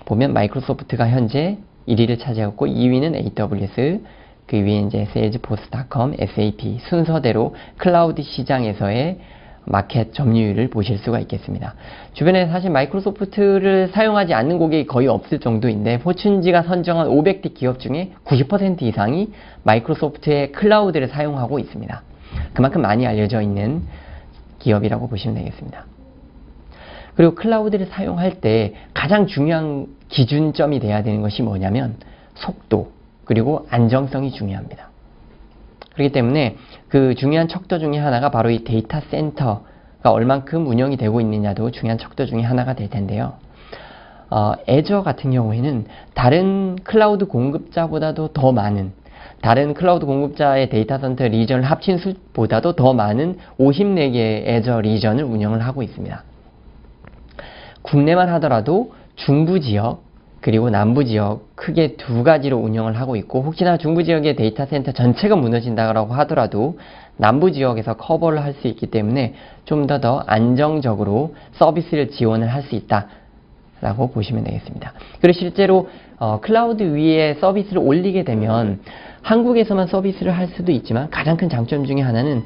보면 마이크로소프트가 현재 1위를 차지하고 2위는 AWS, 그 위에 이제 salesforce.com, SAP 순서대로 클라우드 시장에서의 마켓 점유율을 보실 수가 있겠습니다. 주변에 사실 마이크로소프트를 사용하지 않는 고객이 거의 없을 정도인데 포춘지가 선정한 500대 기업 중에 90% 이상이 마이크로소프트의 클라우드를 사용하고 있습니다. 그만큼 많이 알려져 있는 기업이라고 보시면 되겠습니다. 그리고 클라우드를 사용할 때 가장 중요한 기준점이 돼야 되는 것이 뭐냐면 속도 그리고 안정성이 중요합니다. 그렇기 때문에 그 중요한 척도 중에 하나가 바로 이 데이터 센터가 얼만큼 운영이 되고 있느냐도 중요한 척도 중에 하나가 될 텐데요. 애저 같은 경우에는 다른 클라우드 공급자보다도 더 많은, 다른 클라우드 공급자의 데이터 센터 리전을 합친 수보다도 더 많은 54개의 애저 리전을 운영을 하고 있습니다. 국내만 하더라도 중부 지역 그리고 남부 지역 크게 두 가지로 운영을 하고 있고, 혹시나 중부 지역의 데이터 센터 전체가 무너진다고 하더라도 남부 지역에서 커버를 할 수 있기 때문에 좀 더 안정적으로 서비스를 지원을 할 수 있다라고 보시면 되겠습니다. 그리고 실제로 클라우드 위에 서비스를 올리게 되면 한국에서만 서비스를 할 수도 있지만 가장 큰 장점 중에 하나는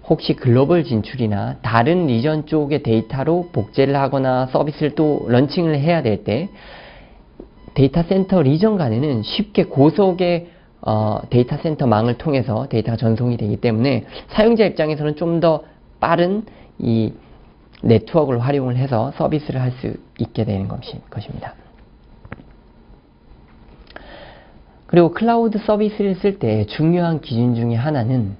혹시 글로벌 진출이나 다른 리전 쪽의 데이터로 복제를 하거나 서비스를 또 런칭을 해야 될 때 데이터 센터 리전 간에는 쉽게 고속의 데이터 센터 망을 통해서 데이터가 전송이 되기 때문에 사용자 입장에서는 좀 더 빠른 이 네트워크를 활용을 해서 서비스를 할 수 있게 되는 것입니다. 그리고 클라우드 서비스를 쓸 때 중요한 기준 중에 하나는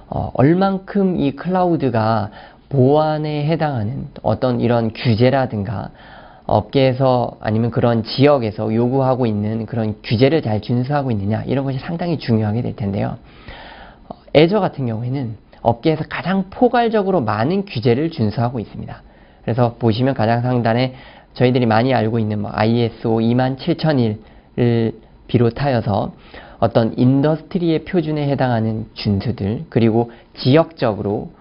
얼만큼 이 클라우드가 보안에 해당하는 어떤 이런 규제라든가 업계에서 아니면 그런 지역에서 요구하고 있는 그런 규제를 잘 준수하고 있느냐, 이런 것이 상당히 중요하게 될 텐데요. 애저 같은 경우에는 업계에서 가장 포괄적으로 많은 규제를 준수하고 있습니다. 그래서 보시면 가장 상단에 저희들이 많이 알고 있는 ISO 27001을 비롯하여서 어떤 인더스트리의 표준에 해당하는 준수들, 그리고 지역적으로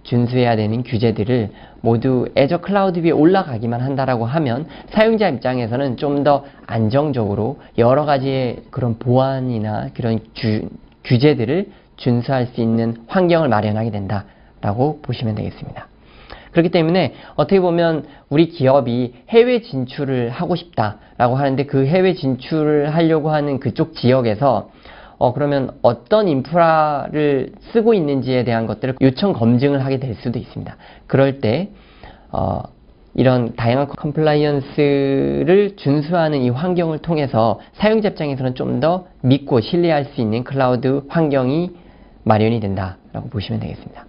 준수해야 되는 규제들을 모두 애저 클라우드 위에 올라가기만 한다라고 하면 사용자 입장에서는 좀 더 안정적으로 여러 가지의 그런 보안이나 그런 규제들을 준수할 수 있는 환경을 마련하게 된다라고 보시면 되겠습니다. 그렇기 때문에 어떻게 보면 우리 기업이 해외 진출을 하고 싶다라고 하는데 그 해외 진출을 하려고 하는 그쪽 지역에서 그러면 어떤 인프라를 쓰고 있는지에 대한 것들을 요청 검증을 하게 될 수도 있습니다. 그럴 때 이런 다양한 컴플라이언스를 준수하는 이 환경을 통해서 사용자 입장에서는 좀 더 믿고 신뢰할 수 있는 클라우드 환경이 마련이 된다라고 보시면 되겠습니다.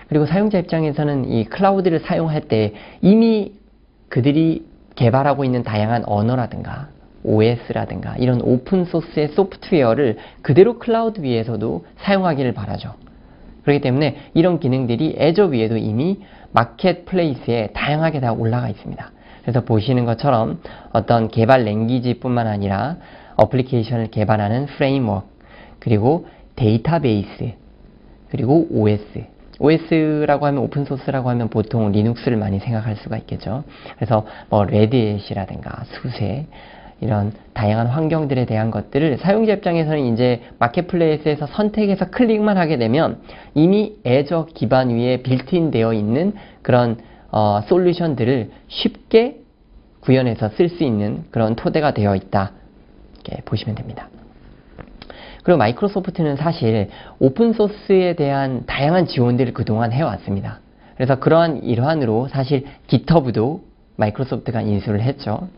그리고 사용자 입장에서는 이 클라우드를 사용할 때 이미 그들이 개발하고 있는 다양한 언어라든가 OS라든가 이런 오픈소스의 소프트웨어를 그대로 클라우드 위에서도 사용하기를 바라죠. 그렇기 때문에 이런 기능들이 애저 위에도 이미 마켓플레이스에 다양하게 다 올라가 있습니다. 그래서 보시는 것처럼 어떤 개발 랭귀지뿐만 아니라 어플리케이션을 개발하는 프레임워크, 그리고 데이터베이스, 그리고 OS라고 하면 오픈소스라고 하면 보통 리눅스를 많이 생각할 수가 있겠죠. 그래서 뭐 레드햇이라든가 수세 이런 다양한 환경들에 대한 것들을 사용자 입장에서는 이제 마켓플레이스에서 선택해서 클릭만 하게 되면 이미 애저 기반 위에 빌트인 되어 있는 그런 솔루션들을 쉽게 구현해서 쓸 수 있는 그런 토대가 되어 있다 이렇게 보시면 됩니다. 그리고 마이크로소프트는 사실 오픈소스에 대한 다양한 지원들을 그동안 해왔습니다. 그래서 그러한 일환으로 사실 GitHub도 마이크로소프트가 인수를 했죠.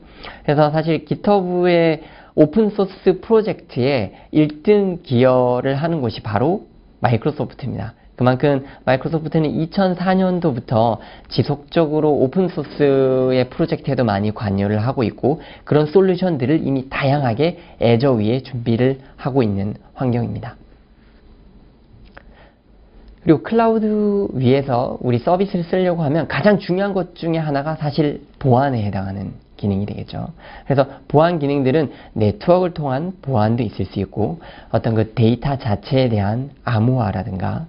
그래서 사실 GitHub의 오픈소스 프로젝트에 1등 기여를 하는 곳이 바로 마이크로소프트입니다. 그만큼 마이크로소프트는 2004년도부터 지속적으로 오픈소스의 프로젝트에도 많이 관여를 하고 있고 그런 솔루션들을 이미 다양하게 애저 위에 준비를 하고 있는 환경입니다. 그리고 클라우드 위에서 우리 서비스를 쓰려고 하면 가장 중요한 것 중에 하나가 사실 보안에 해당하는 기능이 되겠죠. 그래서 보안 기능들은 네트워크를 통한 보안도 있을 수 있고 어떤 그 데이터 자체에 대한 암호화라든가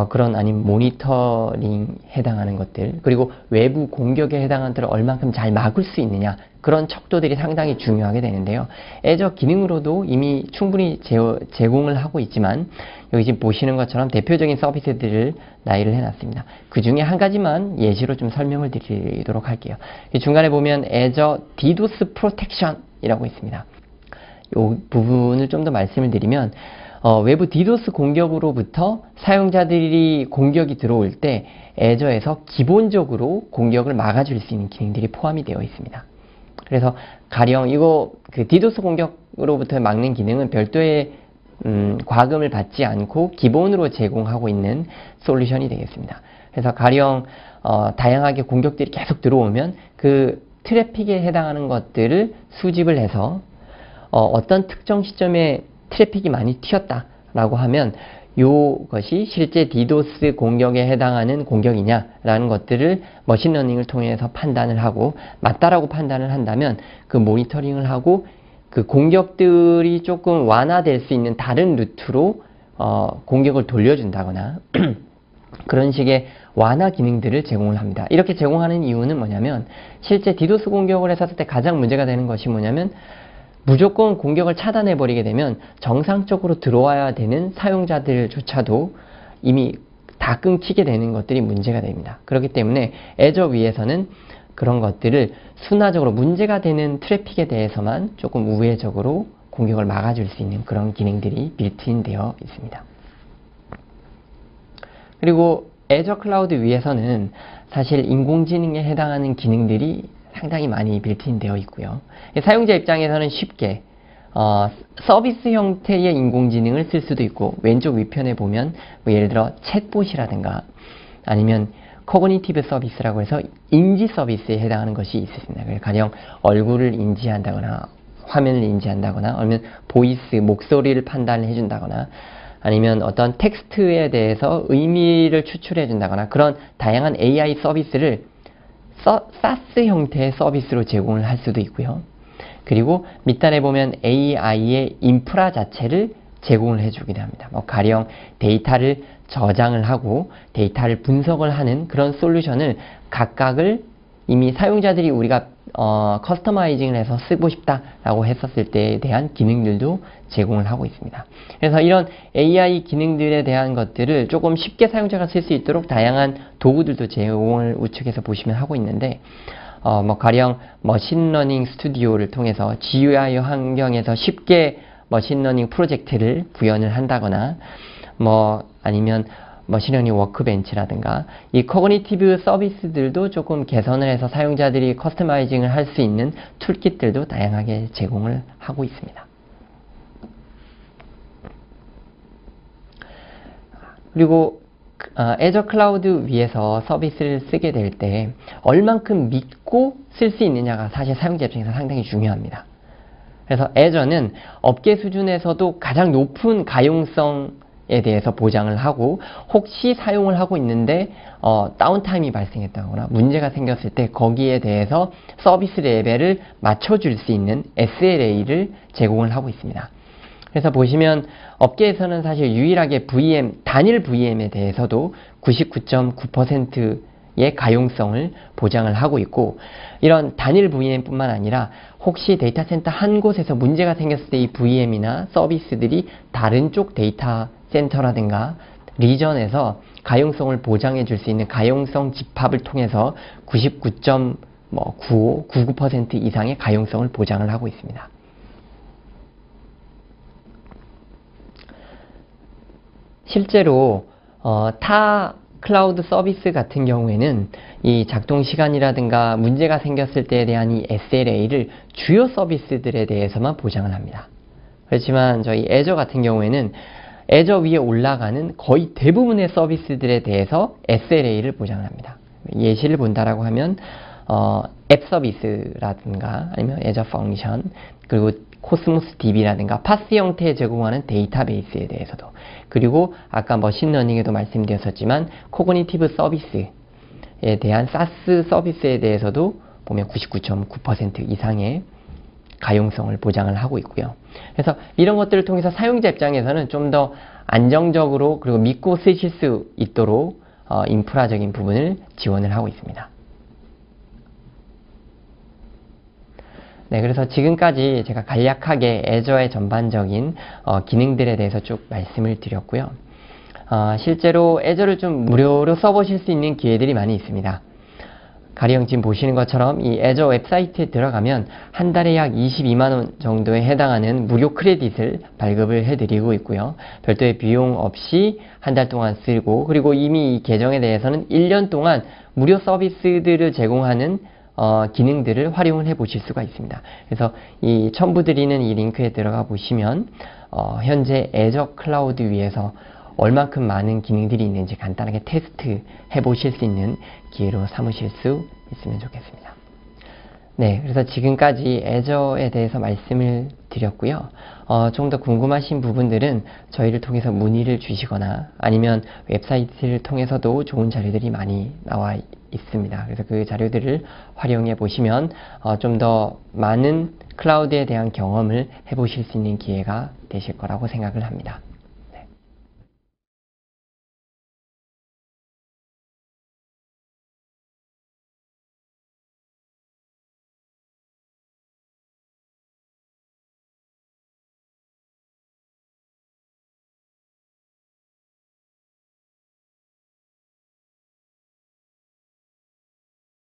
그런 아니면 모니터링 해당하는 것들, 그리고 외부 공격에 해당하는 것들을 얼만큼 잘 막을 수 있느냐, 그런 척도들이 상당히 중요하게 되는데요. 애저 기능으로도 이미 충분히 제공을 하고 있지만 여기 지금 보시는 것처럼 대표적인 서비스들을 나열을 해놨습니다. 그 중에 한 가지만 예시로 좀 설명을 드리도록 할게요. 중간에 보면 애저 DDoS 프로텍션이라고 있습니다. 이 부분을 좀 더 말씀을 드리면 외부 DDoS 공격으로부터 사용자들이 공격이 들어올 때 애저에서 기본적으로 공격을 막아줄 수 있는 기능들이 포함이 되어 있습니다. 그래서 가령 이거 그 DDoS 공격으로부터 막는 기능은 별도의 과금을 받지 않고 기본으로 제공하고 있는 솔루션이 되겠습니다. 그래서 가령 다양하게 공격들이 계속 들어오면 그 트래픽에 해당하는 것들을 수집을 해서 어떤 특정 시점에 트래픽이 많이 튀었다라고 하면 이것이 실제 DDoS 공격에 해당하는 공격이냐라는 것들을 머신러닝을 통해서 판단을 하고 맞다라고 판단을 한다면 그 모니터링을 하고 그 공격들이 조금 완화될 수 있는 다른 루트로 공격을 돌려준다거나 그런 식의 완화 기능들을 제공을 합니다. 이렇게 제공하는 이유는 뭐냐면 실제 DDoS 공격을 했을 때 가장 문제가 되는 것이 뭐냐면 무조건 공격을 차단해버리게 되면 정상적으로 들어와야 되는 사용자들조차도 이미 다 끊기게 되는 것들이 문제가 됩니다. 그렇기 때문에 애저 위에서는 그런 것들을 순화적으로 문제가 되는 트래픽에 대해서만 조금 우회적으로 공격을 막아줄 수 있는 그런 기능들이 빌트인 되어 있습니다. 그리고 애저 클라우드 위에서는 사실 인공지능에 해당하는 기능들이 상당히 많이 빌트인 되어 있고요. 사용자 입장에서는 쉽게 서비스 형태의 인공지능을 쓸 수도 있고 왼쪽 위편에 보면 뭐 예를 들어 챗봇이라든가 아니면 코그니티브 서비스라고 해서 인지 서비스에 해당하는 것이 있습니다. 가령 얼굴을 인지한다거나 화면을 인지한다거나 아니면 보이스, 목소리를 판단을 해준다거나 아니면 어떤 텍스트에 대해서 의미를 추출해 준다거나 그런 다양한 AI 서비스를 SaaS 형태의 서비스로 제공을 할 수도 있고요. 그리고 밑단에 보면 AI의 인프라 자체를 제공을 해주기도 합니다. 가령 데이터를 저장을 하고 데이터를 분석을 하는 그런 솔루션을 각각을 이미 사용자들이 우리가 커스터마이징을 해서 쓰고 싶다라고 했었을 때에 대한 기능들도 제공을 하고 있습니다. 그래서 이런 AI 기능들에 대한 것들을 조금 쉽게 사용자가 쓸 수 있도록 다양한 도구들도 제공을 우측에서 보시면 하고 있는데, 가령 머신러닝 스튜디오를 통해서 GUI 환경에서 쉽게 머신러닝 프로젝트를 구현을 한다거나, 아니면 머신러닝 워크벤치라든가 이 코그니티브 서비스들도 조금 개선을 해서 사용자들이 커스터마이징을 할 수 있는 툴kit들도 다양하게 제공을 하고 있습니다. 그리고 애저 클라우드 위에서 서비스를 쓰게 될 때 얼만큼 믿고 쓸 수 있느냐가 사실 사용자 입장에서 상당히 중요합니다. 그래서 애저는 업계 수준에서도 가장 높은 가용성에 대해서 보장을 하고, 혹시 사용을 하고 있는데 다운타임이 발생했다거나 문제가 생겼을 때 거기에 대해서 서비스 레벨을 맞춰줄 수 있는 SLA를 제공을 하고 있습니다. 그래서 보시면 업계에서는 사실 유일하게 단일 VM에 대해서도 99.9%의 가용성을 보장을 하고 있고, 이런 단일 VM뿐만 아니라 혹시 데이터 센터 한 곳에서 문제가 생겼을 때 이 VM이나 서비스들이 다른 쪽 데이터 센터라든가 리전에서 가용성을 보장해 줄 수 있는 가용성 집합을 통해서 99.99% 이상의 가용성을 보장을 하고 있습니다. 실제로 타 클라우드 서비스 같은 경우에는 이 작동 시간이라든가 문제가 생겼을 때에 대한 이 SLA를 주요 서비스들에 대해서만 보장을 합니다. 그렇지만 저희 애저 같은 경우에는 애저 위에 올라가는 거의 대부분의 서비스들에 대해서 SLA를 보장을 합니다. 예시를 본다라고 하면 앱 서비스라든가 아니면 애저 펑션, 그리고 코스모스 DB라든가 파스 형태에 제공하는 데이터베이스에 대해서도, 그리고 아까 머신러닝에도 말씀드렸었지만 코그니티브 서비스에 대한 사스 서비스에 대해서도 보면 99.9% 이상의 가용성을 보장을 하고 있고요. 그래서 이런 것들을 통해서 사용자 입장에서는 좀 더 안정적으로 그리고 믿고 쓰실 수 있도록 인프라적인 부분을 지원을 하고 있습니다. 네, 그래서 지금까지 제가 간략하게 애저의 전반적인 기능들에 대해서 쭉 말씀을 드렸고요. 실제로 애저를 좀 무료로 써보실 수 있는 기회들이 많이 있습니다. 가령 지금 보시는 것처럼 이 애저 웹사이트에 들어가면 한 달에 약 22만원 정도에 해당하는 무료 크레딧을 발급을 해드리고 있고요. 별도의 비용 없이 한 달 동안 쓰고, 그리고 이미 이 계정에 대해서는 1년 동안 무료 서비스들을 제공하는 기능들을 활용을 해 보실 수가 있습니다. 그래서 이 첨부드리는 이 링크에 들어가 보시면 현재 애저 클라우드 위에서 얼만큼 많은 기능들이 있는지 간단하게 테스트 해 보실 수 있는 기회로 삼으실 수 있으면 좋겠습니다. 네, 그래서 지금까지 애저에 대해서 말씀을 드렸고요. 좀 더 궁금하신 부분들은 저희를 통해서 문의를 주시거나 아니면 웹사이트를 통해서도 좋은 자료들이 많이 나와 있습니다. 그래서 그 자료들을 활용해 보시면 좀 더 많은 클라우드에 대한 경험을 해보실 수 있는 기회가 되실 거라고 생각을 합니다.